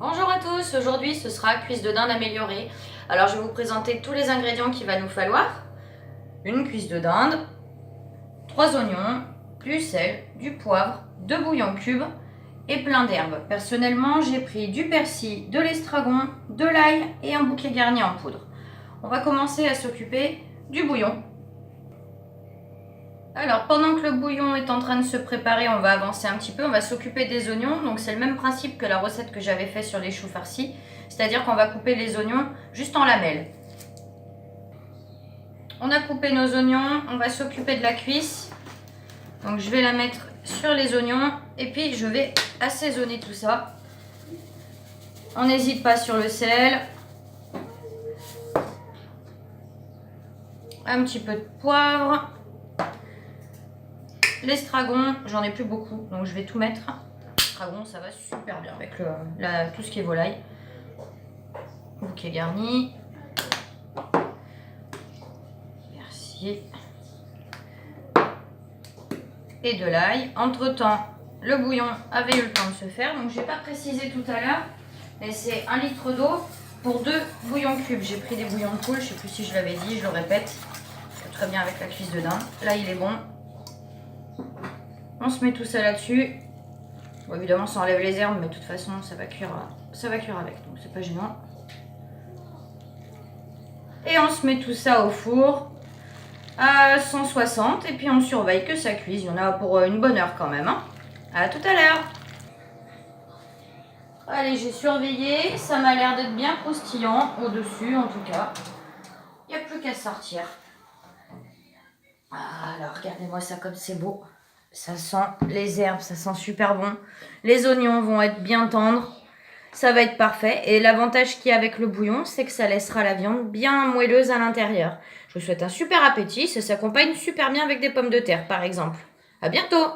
Bonjour à tous, aujourd'hui ce sera cuisse de dinde améliorée. Alors je vais vous présenter tous les ingrédients qu'il va nous falloir. Une cuisse de dinde, 3 oignons, du sel, du poivre, 2 bouillons cubes et plein d'herbes. Personnellement j'ai pris du persil, de l'estragon, de l'ail et un bouquet garni en poudre. On va commencer à s'occuper du bouillon. Alors pendant que le bouillon est en train de se préparer, on va avancer un petit peu, on va s'occuper des oignons. Donc c'est le même principe que la recette que j'avais fait sur les choux farcis, c'est-à-dire qu'on va couper les oignons juste en lamelles. On a coupé nos oignons, on va s'occuper de la cuisse. Donc je vais la mettre sur les oignons et puis je vais assaisonner tout ça. On n'hésite pas sur le sel, un petit peu de poivre. L'estragon, j'en ai plus beaucoup, donc je vais tout mettre. L'estragon, ça va super bien avec tout ce qui est volaille. Bouquet garni. Merci. Et de l'ail. Entre temps, le bouillon avait eu le temps de se faire, donc je n'ai pas précisé tout à l'heure, mais c'est 1 litre d'eau pour 2 bouillons cubes. J'ai pris des bouillons de poule, je ne sais plus si je l'avais dit, je le répète. C'est très bien avec la cuisse de dinde. Là, il est bon. On se met tout ça là-dessus. Bon, évidemment, ça enlève les herbes, mais de toute façon, ça va cuire avec, donc c'est pas gênant. Et on se met tout ça au four à 160 et puis on surveille que ça cuise. Il y en a pour une bonne heure quand même. Hein. À tout à l'heure. Allez, j'ai surveillé. Ça m'a l'air d'être bien croustillant au-dessus, en tout cas. Il n'y a plus qu'à sortir. Alors, regardez-moi ça comme c'est beau. Ça sent les herbes, ça sent super bon. Les oignons vont être bien tendres. Ça va être parfait. Et l'avantage qu'il y a avec le bouillon, c'est que ça laissera la viande bien moelleuse à l'intérieur. Je vous souhaite un super appétit. Ça s'accompagne super bien avec des pommes de terre, par exemple. À bientôt!